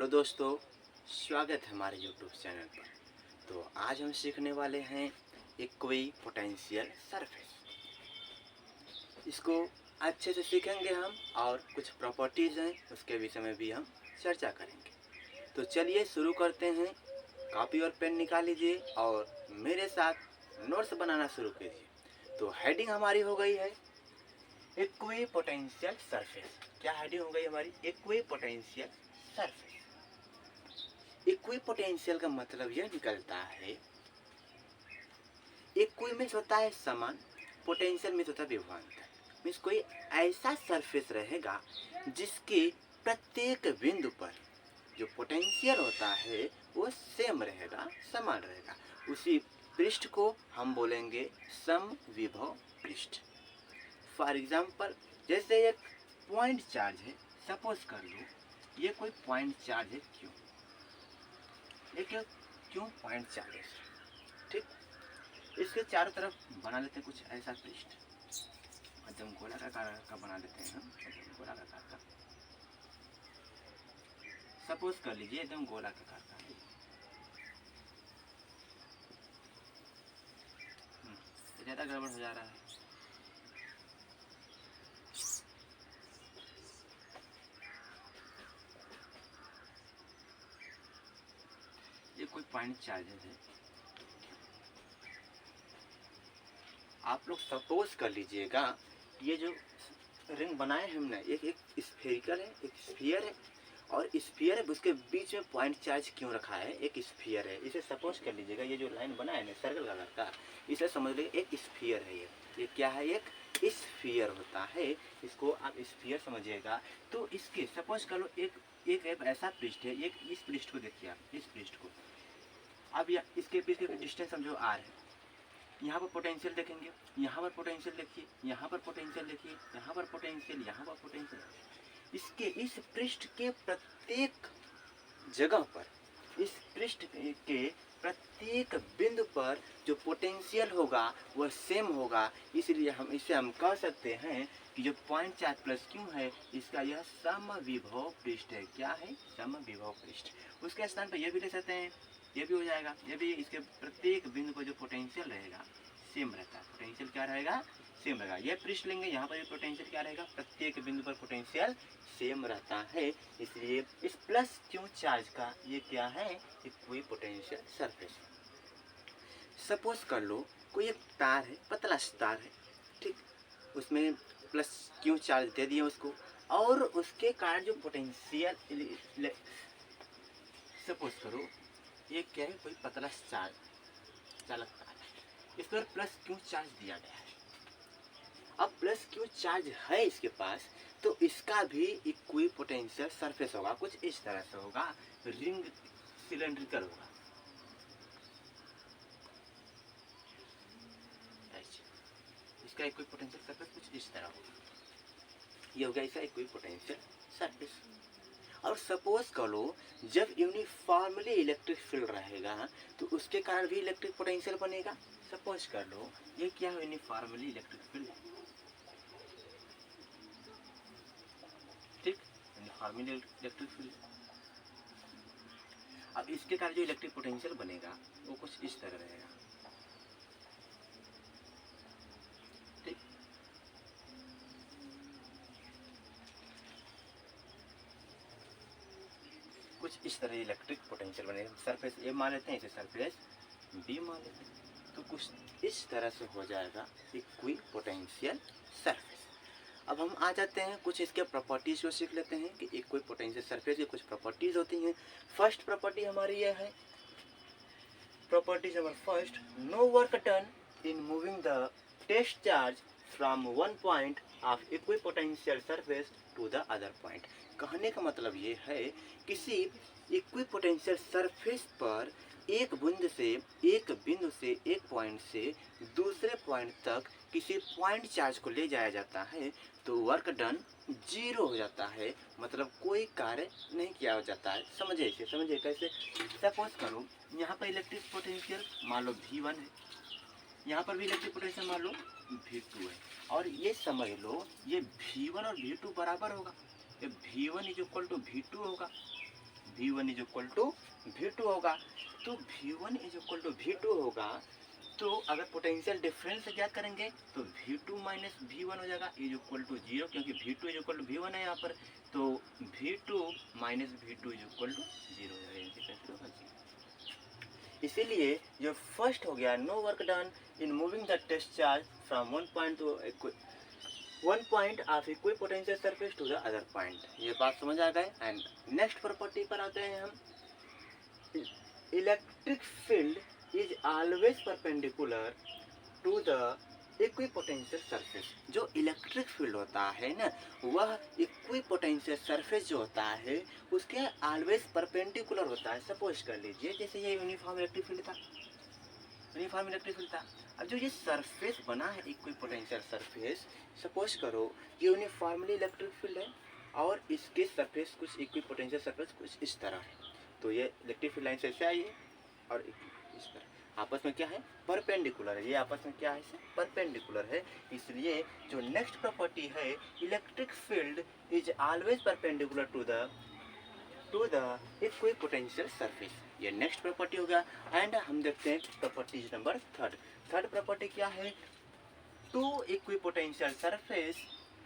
Hello दोस्तों, स्वागत है हमारे यूट्यूब चैनल पर। तो आज हम सीखने वाले हैं इक्वी पोटेंशियल सरफेस। इसको अच्छे से सीखेंगे हम और कुछ प्रॉपर्टीज़ हैं उसके विषय में भी हम चर्चा करेंगे। तो चलिए शुरू करते हैं। कॉपी और पेन निकाल लीजिए और मेरे साथ नोट्स बनाना शुरू कीजिए। तो हेडिंग हमारी हो गई है इक्वी पोटेंशियल सरफेस। क्या हेडिंग हो गई हमारी? Equi potential surface. Equi potential का मतलब यह निकलता है, इक्वी मीन्स होता है समान, पोटेंशियल मीन्स होता है विभवांतर। मीन्स कोई ऐसा सरफेस रहेगा जिसके प्रत्येक बिंदु पर जो पोटेंशियल होता है वो सेम रहेगा, समान रहेगा। उसी पृष्ठ को हम बोलेंगे समविभव पृष्ठ। फॉर एग्जाम्पल, जैसे एक पॉइंट चार्ज है, सपोज कर लो ये कोई पॉइंट चार्ज है, क्यों पॉइंट चार्ज है, ठीक। इसके चारों तरफ बना लेते हैं कुछ ऐसा पृष्ठ, एकदम गोलाकार का बना लेते हैं हम, एकदम गोलाकार का। सपोज कर लीजिए एकदम गोलाकार का। ज़्यादा गड़बड़ हो जा रहा है। ये कोई पॉइंट चार्ज है। आप लोग सपोज कर लीजिएगा ये जो रिंग बनाए हमने, एक स्फेरिकल है, एक स्फीयर है और स्फीयर है, उसके बीच में पॉइंट चार्ज क्यों रखा है? एक स्फीयर है। इसे सपोज कर लीजिएगा, ये जो लाइन बना है ना सर्कल कलर का, इसे समझ लीजिए एक स्फीयर है। ये क्या है? एक स्फीयर होता है। इसको आप स्फीयर समझिएगा। तो इसके सपोज कर लो एक ऐसा पृष्ठ है, एक इस पृष्ठ को देखिए आप, इस पृष्ठ को। अब इसके पीछे डिस्टेंस समझो आर है। यहाँ पर पोटेंशियल देखेंगे, यहाँ पर पोटेंशियल देखिए, यहाँ पर पोटेंशियल देखिए, यहाँ पर पोटेंशियल, यहाँ पर पोटेंशियल। इसके इस पृष्ठ के प्रत्येक जगह पर, इस पृष्ठ के प्रत्येक बिंदु पर जो पोटेंशियल होगा वह सेम होगा। इसलिए हम कह सकते हैं कि जो पॉइंट चार्ज प्लस क्यू है, इसका यह समविभव पृष्ठ है। क्या है? समविभव पृष्ठ। उसके स्थान पर यह भी ले सकते हैं, ये भी हो जाएगा। ये भी इसके प्रत्येक बिंदु पर जो पोटेंशियल रहेगा सेम रहता है। पोटेंशियल क्या रहेगा? सेम रहेगा। ये पृष्ठ लेंगे, यहाँ पर पोटेंशियल क्या रहेगा? प्रत्येक बिंदु पर पोटेंशियल सेम रहता है। इसलिए इस प्लस क्यू चार्ज का ये क्या है? Equi potential surface. सपोज कर लो कोई एक तार है, पतला सा तार है, ठीक। उसमें प्लस क्यू चार्ज दे दिए उसको, और उसके कारण जो पोटेंशियल, सपोज करो ये क्या है? कोई पतला चार्ज चालक तार है, इस पर प्लस क्यू चार्ज दिया गया है। अब प्लस क्यू चार्ज है इसके पास, तो इसका भी इक्वी पोटेंशियल सरफेस होगा। कुछ इस तरह से होगा, रिंग सिलेंड्रिकल होगा। इसका इक्वी पोटेंशियल सरफेस कुछ इस तरह होगा। ये हो गया इसका इक्वी पोटेंशियल सरफेस। और सपोज करो जब यूनिफॉर्मली इलेक्ट्रिक फील्ड रहेगा तो उसके कारण भी इलेक्ट्रिक पोटेंशियल बनेगा। सपोज कर लो ये क्या है? यूनिफॉर्मली इलेक्ट्रिक फील्ड, ठीक। Uniformly electric field. अब इसके कारण जो इलेक्ट्रिक पोटेंशियल बनेगा वो कुछ इस तरह रहेगा, ठीक। कुछ इस तरह इलेक्ट्रिक पोटेंशियल बनेगा। सरफेस ए मान लेते हैं, इसे सरफेस बी मान लेते हैं। तो कुछ इस तरह से हो जाएगा इक्वी पोटेंशियल सरफेस। अब हम आ जाते हैं कुछ इसके प्रॉपर्टीज को सीख लेते हैं कि इक्वी पोटेंशियल सरफेस की कुछ प्रॉपर्टीज होती हैं। फर्स्ट प्रॉपर्टी हमारी यह है, property number first, no work done in moving the test charge from one point of equipotential surface to the other point. कहने का मतलब ये है किसी इक्वी पोटेंशियल सरफेस पर एक बिंदु से एक पॉइंट से दूसरे पॉइंट तक किसी पॉइंट चार्ज को ले जाया जाता है तो वर्क डन जीरो हो जाता है, मतलब कोई कार्य नहीं किया हो जाता है। समझे इसे, समझे कैसे? सपोज करो यहाँ पर इलेक्ट्रिक पोटेंशियल मान लो V1 है, यहाँ पर भी इलेक्ट्रिक पोटेंशियल मान लो V2 है, और ये समझ लो ये V1 और V2 बराबर होगा। ये V1 is equal to V2 होगा, V1 is equal to V2 होगा। तो V1 is equal to V2 होगा, तो अगर पोटेंशियल डिफरेंस ज्ञात करेंगे तो V2 माइनस V1 हो जाएगा इज इक्वल टू 0, क्योंकि V2 is equal to V1 है यहाँ पर, तो V2 minus V2 is equal to 0 हो जाएगा। इसीलिए जो फर्स्ट हो गया, no work done in moving the test charge from one point of equipotential surface to the other point. ये बात समझ आ गए। एंड नेक्स्ट प्रॉपर्टी पर आते हैं हम। Electric field is always perpendicular to the equipotential surface. जो इलेक्ट्रिक फील्ड होता है ना, वह इक्विपोटेंशियल सरफेस जो होता है उसके ऑलवेज परपेंडिकुलर होता है। सपोज कर लीजिए जैसे ये यूनिफॉर्म इलेक्ट्रिक फील्ड था, यूनिफॉर्म इलेक्ट्रिक फील्ड था। अब जो ये सरफेस बना है इक्विपोटेंशियल सरफेस, सपोज करो ये यूनिफॉर्मली इलेक्ट्रिक फील्ड है और इसके सरफेस कुछ इक्विपोटेंशियल सरफेस कुछ इस तरह है। तो ये इलेक्ट्रिक फील्ड लाइन से ऐसे आई है और इस तरह आपस में क्या है, परपेंडिकुलर है। ये आपस में क्या है, इसे परपेंडिकुलर है। इसलिए जो नेक्स्ट प्रॉपर्टी है, electric field is always perpendicular to the equipotential surface. ये नेक्स्ट प्रॉपर्टी हो गया। एंड हम देखते हैं प्रॉपर्टीज नंबर थर्ड प्रॉपर्टी क्या है, two equipotential surface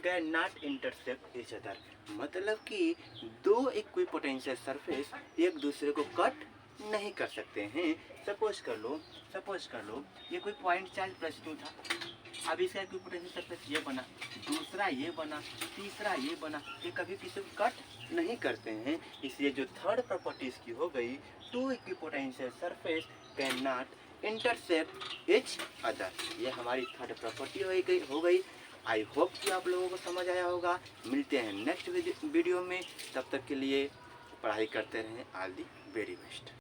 cannot intersect each other. मतलब कि दो इक्विपोटेंशियल सरफेस एक दूसरे को कट नहीं कर सकते हैं। सपोज कर लो ये कोई पॉइंट चार्ज +2 था, अब इसका इक्विपोटेंशियल सरफेस ये बना, दूसरा ये बना, तीसरा ये बना, ये कभी किसी को कट नहीं करते हैं। इसलिए जो थर्ड प्रॉपर्टी इसकी हो गई, two equipotential surface cannot intersect each other. ये हमारी थर्ड प्रॉपर्टी हो गई। आई होप कि आप लोगों को समझ आया होगा। मिलते हैं नेक्स्ट वीडियो में, तब तक के लिए पढ़ाई करते रहें। All the very best.